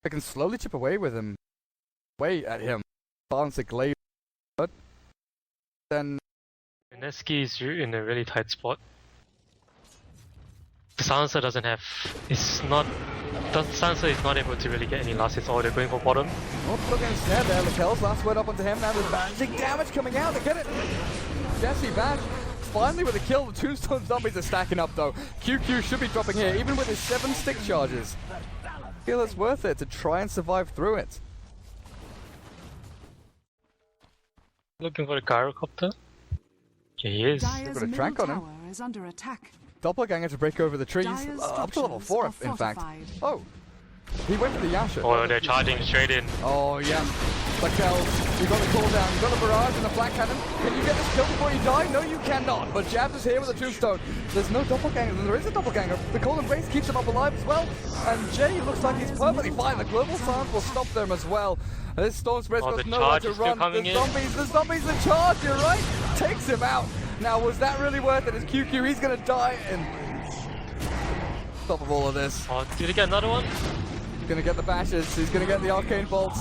They can slowly chip away with him. Away at him. Balance the glaive. Then Mineski is in a really tight spot. The silencer doesn't have. The silencer is not able to really get any last hits. Oh, they're going for bottom. oh, look instead there. Lakel's last word up onto him. Now there's big damage coming out. They get it. Jesse Bash finally with a kill. The Tombstone zombies are stacking up though. QQ should be dropping here, even with his 7 stick charges. I feel it's worth it to try and survive through it. Looking for a gyrocopter. Yeah, he is. Got a track on him. Is under attack. Doppelganger to break over the trees. Up to level 4, in fact. Oh, he went for the Yasha. Oh, they're charging straight in. Oh, yeah. Lakel's, you've got the cooldown, you've got the barrage and the flak cannon. Can you get this kill before you die? No, you cannot. But Jabs is here with a tombstone. There's no doppelganger. There is a doppelganger. The cold embrace keeps him up alive as well. And Jay looks like he's perfectly fine. The global silence will stop them as well. This Storm Spread's got nowhere to run. The zombies are charged, you're right. Takes him out. Now, was that really worth it? As QQ, he's gonna die and top of all of this. Oh, did he get another one? He's gonna get the bashes. He's gonna get the arcane bolts.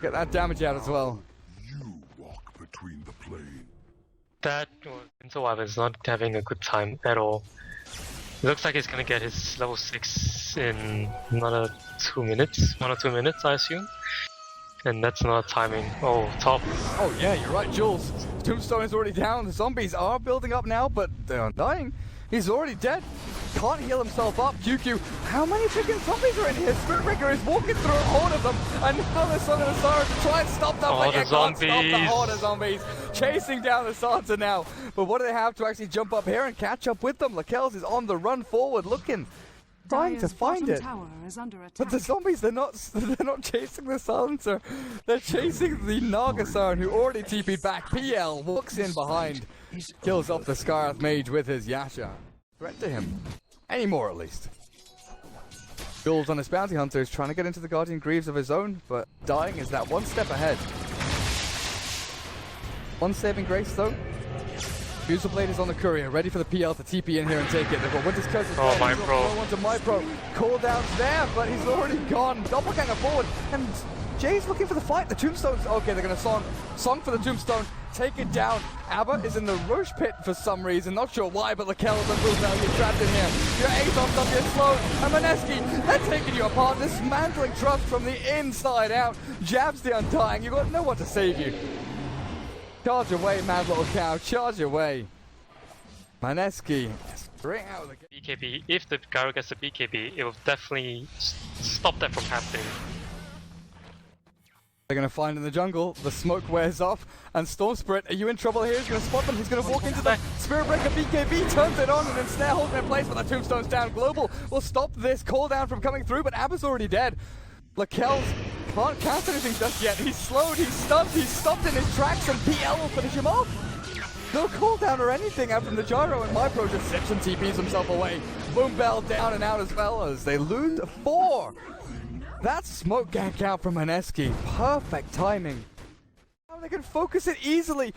Get that damage out as well. You walk between the plane. That Survivor is not having a good time at all. It looks like he's gonna get his level 6 in another 2 minutes. 1 or 2 minutes, I assume. And that's not timing. Oh, top. Oh yeah, you're right, Jules. Tombstone is already down. The zombies are building up now, but they're dying. He's already dead. Can't heal himself up. QQ, how many freaking zombies are in here? Spiritbreaker is walking through a horde of them, and now they're summoning a Siren to try and stop them. Oh, but you the can't stop the zombies. horde of zombies chasing down the Sansa now. But what do they have to actually jump up here and catch up with them? Lakel's is on the run forward, looking, trying to find it. But the zombies, they're not chasing the silencer. They're chasing the Naga Siren, who already TP'd back. PL walks in behind, kills off the Scarth Mage with his Yasha. Threat to him. Any more, at least. Jules on his bounty hunter is trying to get into the Guardian Greaves of his own, but dying is that one step ahead. One saving grace, though. Fusel Blade is on the courier, ready for the PL to TP in here and take it. They've got Winter's Curse as well. My pro. Onto my pro. Cooldown's there, but he's already gone. Doppelganger forward, and Jay's looking for the fight. The Tombstone's okay. They're gonna song for the Tombstone. Take it down. Abba is in the Roche pit for some reason. Not sure why, but Lakel's and Brutal, you're trapped in here. Your Azon's up, you're slow. And Mineski, they're taking you apart. Dismantling Trust from the inside out. Jabs the Undying. You've got no one to save you. Charge away, mad little cow. Charge away. Mineski, straight out of the game. BKB. If the Gyro gets the BKB, it will definitely stop that from happening. They're going to find in the jungle, the smoke wears off, and Storm Spirit, are you in trouble here? He's going to spot them, he's going to walk into the Spiritbreaker. BKB turns it on and then Snare holds it in place, but the Tombstone's down. Global will stop this call down from coming through, but Abba's already dead. Lakel's can't cast anything just yet. He's slowed, he's stunned, he's stopped in his tracks, and PL will finish him off. No cooldown or anything out from the Gyro, and MyPro just sips and TPs himself away. Boom Bell down and out as well as they lose 4. That's smoke gank out from Mineski. Perfect timing. Now they can focus it easily.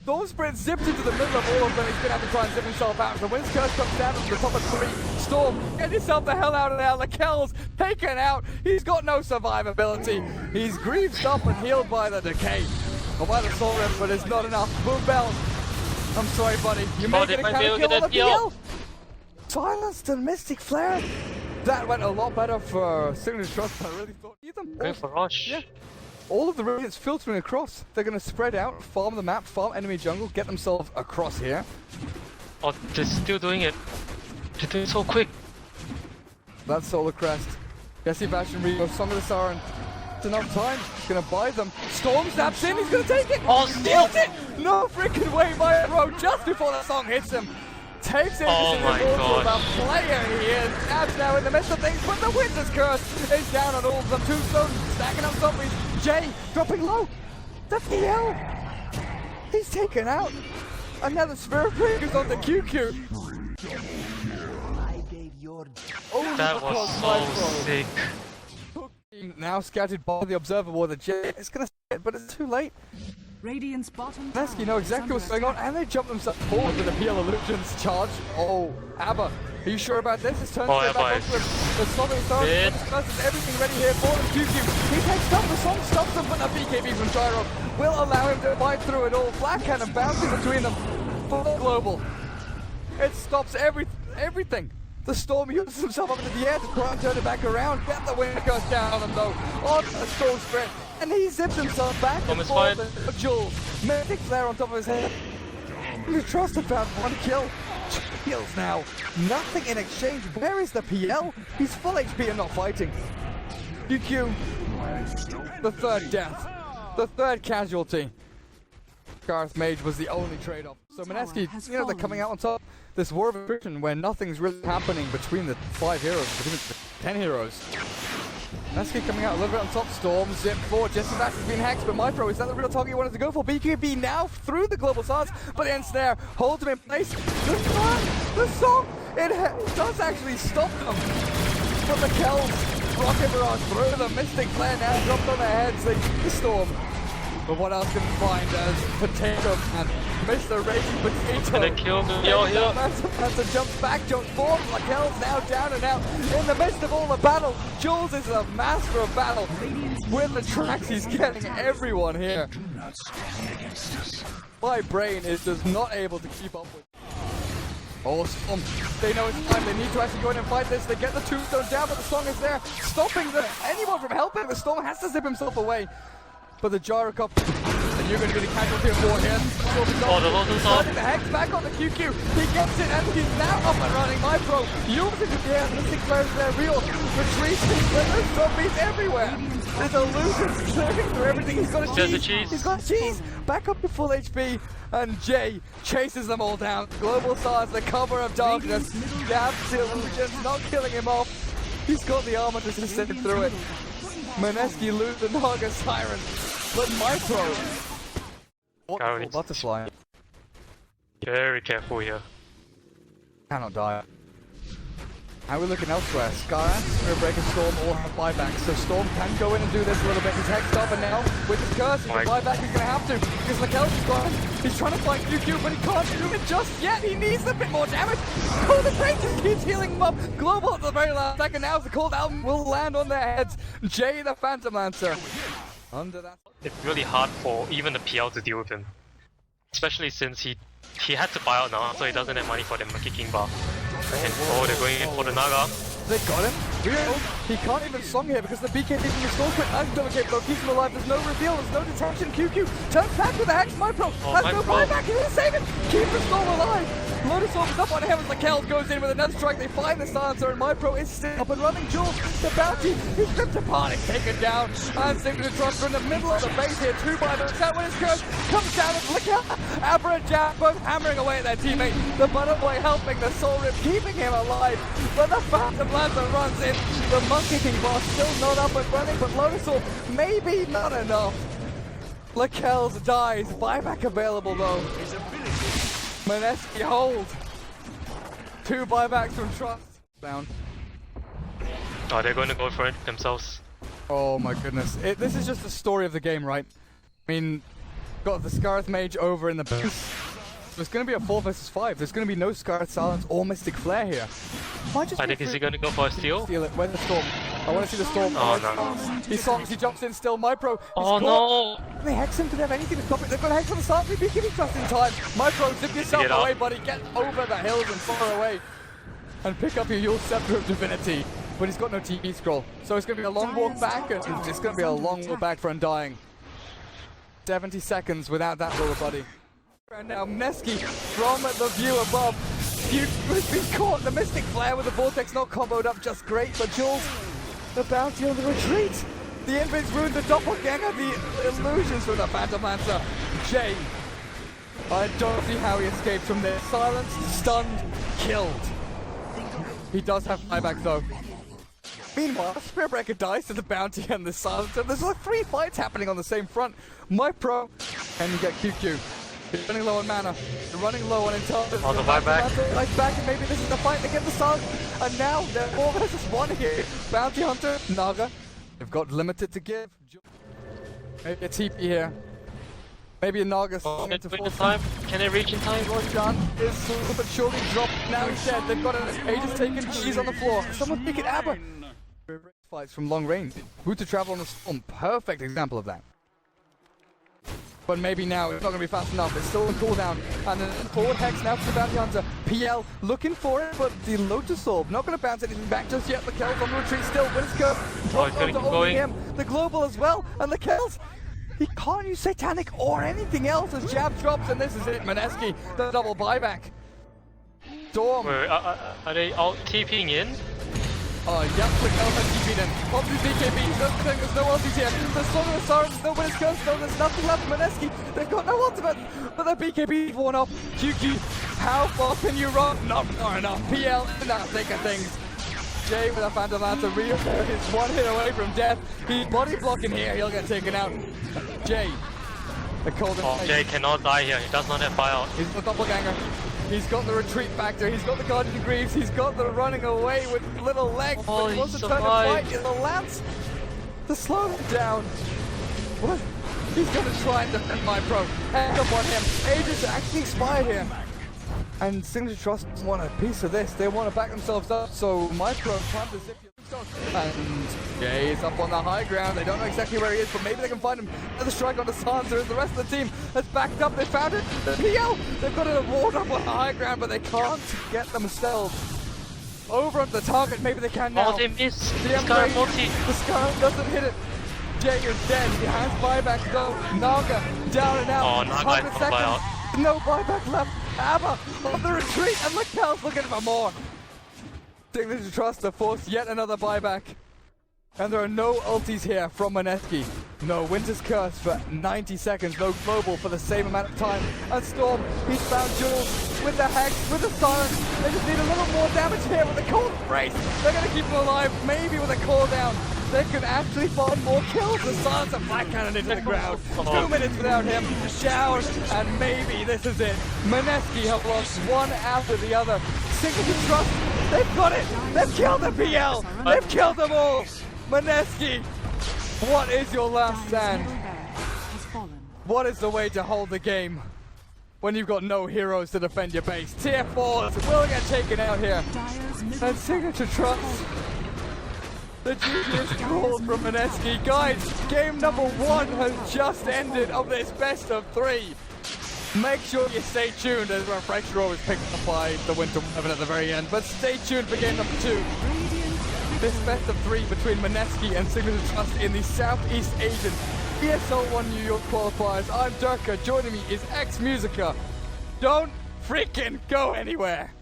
Storm Spirit zipped into the middle of all of them. He's gonna have to try and zip himself out. The Winds Curse comes down to the top of 3. Storm, get yourself the hell out of there. Lakel's taken out. He's got no survivability. He's grieved up and healed by the decay. Or by the Soul Rip, but it's not enough. Boom Bell. I'm sorry, buddy. You're making a counter kill on the PL. Silenced and Mystic Flare. That went a lot better for Signature.Trust than I really thought. Going for Rush. Yeah. All of the Radiants filtering across. They're going to spread out, farm the map, farm enemy jungle, get themselves across here. Oh, they're still doing it. They're doing it so quick. That's Solar Crest. Jesse Bash and Rio, Song of the Siren. It's enough time. He's going to buy them. Storm zaps in. He's going to take it. Oh, still it. No freaking way by Ro just before the song hits him. Takes it. Oh my god. About player he is. Jabs now in the midst of things, but the Winter's Curse is down on all of them. Tombstone stacking up zombies. Jay dropping low. The PL. He's taken out. Another Spirit Breaker's on the QQ. Oh, that was so sick. Now scouted by the Observer War, the Jay is going to sit, but it's too late. Radiant's bottom Mineski know exactly what's going on, and they jump themselves forward with the PL Illusions charge. Oh, Abba Are you sure about this? It's turned Oh, straight back yeah, onto him. The Sonic Star Shit. is everything ready here for him. QQ. He takes up the song, stops him, but that BKB from Gyro will allow him to fight through it all. Black Cannon bouncing between them. Full global. It stops everything. The Storm uses himself up into the air to try and turn it back around. Get the wind goes down on him though. On a Storm sprint. And he zips himself back and forth. Jules. Mystic Flare on top of his head. Trust about one kill. Kills now. Nothing in exchange. Where is the PL? He's full HP and not fighting. QQ. The third death. The third casualty. Garth Mage was the only trade-off. So Mineski, they're coming out on top. This war of attrition where nothing's really happening between the 5 heroes, between the 10 heroes. Mineski coming out a little bit on top. Storm, Zip 4, Jesse Bass has been hexed, but MyPro, is that the real target you wanted to go for? BKB now through the global stars, but the ensnare holds him in place. The song, it does actually stop them. But the Kells, Rocket Barrage through the Mystic Flare now dropped on their heads. The Storm. But what else can we find as Potato Man, Mr. Raging Potato? Gonna kill me, yo, yo. Mansa jumps back, jumps forward. Lakel's now down and out. In the midst of all the battle, Jules is a master of battle. With the tracks, he's getting everyone here. My brain is just not able to keep up with. Oh, Storm, they know it's time. They need to actually go in and fight this. They get the tombstone down, but the Song is there, stopping anyone from helping. The Storm has to zip himself away. But the Gyro Cup, and you're going to be the casualty of war here. Starting the Hex back on the QQ. He gets it, and he's now up and running. MyPro uses it there. The Mystic Flares there, real retreating, but there's zombies everywhere. There's illusions clearing through everything. He's got a cheese. He's got a cheese. Back up to full HP, and Jay chases them all down. Global Stars, the cover of darkness. Dabs the illusions, not killing him off. He's got the armor to just sit through it. Mineski loses the Naga Siren, but MyPro. Wonderful butterfly. Very careful here. Cannot die. How are we looking elsewhere? Scarra, Spearbreaker, Storm all have buybacks, so Storm can go in and do this a little bit. He's hexed up, and now with his curse, he can buy back. He's going to have to because Lakel's gone. He's trying to fight QQ, but he can't do it just yet. He needs a bit more damage. Oh, the Break just keeps healing him up. Global at the very last second. Now the cold album will land on their heads. Jay the Phantom Lancer. Under that. It's really hard for even the PL to deal with him. Especially since he had to buy out now, so he doesn't have money for the Monkey King bar. And they're going in for the Naga. They got him. Real. He can't even song here because the BKB from the Storm Sprint and double kick though keeps him alive. There's no reveal, there's no detection. QQ turns back with the Hex. MyPro has no buyback. He's gonna save it. Keep the Storm alive. Lotus Orb is up on him as Lakel goes in with another strike. They find the silencer, and MyPro is still up and running. Jules, the bounty, he's ripped apart and taken down. And Signature.Trust are in the middle of the base here. 2 buybacks out when his curse comes down as Lakel, Abra and Jack both hammering away at their teammate. The Butterfly helping the Soul Rip, keeping him alive. But the Phantom Lancer runs in. The Monkey King boss still not up and running, but Lotus Orb maybe not enough. Lakel's dies. Buyback available though. Mineski hold. 2 buybacks from Trust. Down. Oh, they're going to go for it themselves. Oh my goodness. This is just the story of the game, right? I mean, got the Scarth Mage over in the booth. There's going to be a 4 versus 5. There's going to be no Scarth Silence or Mystic Flare here. I think is he going to go for a steal? Steal it. Where's the Storm? I want to see the Storm. Oh no. He songs, he jumps in still. MyPro. Oh no. They hex him. Do they have anything to stop it? They've got a hex on the start. Maybe give me just in time. MyPro, zip yourself away, buddy. Get over the hills and far away. And pick up your Yule Scepter of Divinity. But he's got no TP scroll. So it's going to be a long walk back, and it's going to be a long walk back for Undying. 70 seconds without that little buddy. And now Mineski from the view above. Has been caught. The Mystic Flare with the Vortex not comboed up just great, but Jules, the bounty on the retreat. The Invis ruined the doppelganger, the illusions from the Phantom Lancer. Jay, I don't see how he escaped from this. Silenced, stunned, killed. He does have buyback though. Meanwhile, Spearbreaker dies to the bounty and the silencer. There's like 3 fights happening on the same front. MyPro, and you get QQ. He's running low on mana. They're running low on intelligence. On the buyback. Nice back, and maybe this is the fight to get the silence. And now they're 4 versus 1 here. Bounty Hunter, Naga. They've got limited to give. Maybe a TP here. Maybe a Naga. Time. Can they reach in time? Roshan is slowly but surely dropped Now he's dead. They've got an Aegis taken. She's on the floor. Someone pick it, Abba. Fights from long range. Who to travel on the storm. Perfect example of that. But maybe now it's not going to be fast enough. It's still on cooldown. And then forward Hex now to the Bounty Hunter. PL looking for it, but the Lotus Orb not going to bounce anything back just yet. The Kells on the retreat still. Winsker drops onto only him. The Global as well. And the Kells, he can't use Satanic or anything else as Jab drops. And this is it. Mineski, the double buyback. Storm. Are they all TPing in? Oh, yeah, quick LFG beat in. Obviously BKB, there's no ultis here. There's Song of the Siren, there's no Winner's Curse, no, there's nothing left. Mineski, they've got no ultimate, but their BKB worn off. QQ, how far can you run? Not far enough. PL in that thick of things. Jay with a Phantom Lance, Rio is one hit away from death. He's body blocking here, he'll get taken out. Jay, the cold. Oh, Jay cannot die here, he does not have buyout. He's the doppelganger. He's got the retreat factor, he's got the Guardian Greaves, he's got the running away with little legs, but he wants to try to fight in the Lance to slow him down. What? He's going to try and defend my pro. Hang up on him. Aegis actually expired here. And Signature.Trust want a piece of this. They want to back themselves up, so my pro can't zip you. And Jay is up on the high ground. They don't know exactly where he is, but maybe they can find him. Another strike on the Sansa as the rest of the team has backed up. They found it. The PL, they've got a ward up on the high ground, but they can't get themselves over onto the target. Maybe they can now. Oh, they missed. The Scar multi. The Scar doesn't hit it. Jay is dead. He has buyback though. Naga down and out. Oh, Naga is on buyout. No buyback left. Abba on the retreat, and Lakel's looking for more. Signature.Trust to force yet another buyback. And there are no ultis here from Mineski. No Winter's Curse for 90 seconds. No Global for the same amount of time. And Storm, he's found Jules with the Hex, with the Siren. They just need a little more damage here with the Cold Embrace. They're going to keep him alive, maybe with a cooldown. They could actually find more kills. The Siren's a flat cannon into the ground. 2 minutes without him. Down, and maybe this is it. Mineski have lost one after the other. Signature.Trust, they've got it. They've killed the PL. They've killed them all. Mineski, what is your last stand? What is the way to hold the game when you've got no heroes to defend your base? Tier 4s will get taken out here. And Signature.Trust, the GG is called from Mineski. Guys, game number 1 has just ended of this best of 3. Make sure you stay tuned as Refresher always picked up by the Winter Weapon at the very end. But stay tuned for game number 2. This best of 3 between Mineski and Signature.Trust in the Southeast Asian ESL 1 New York qualifiers. I'm Durka, joining me is X Musica. Don't freaking go anywhere!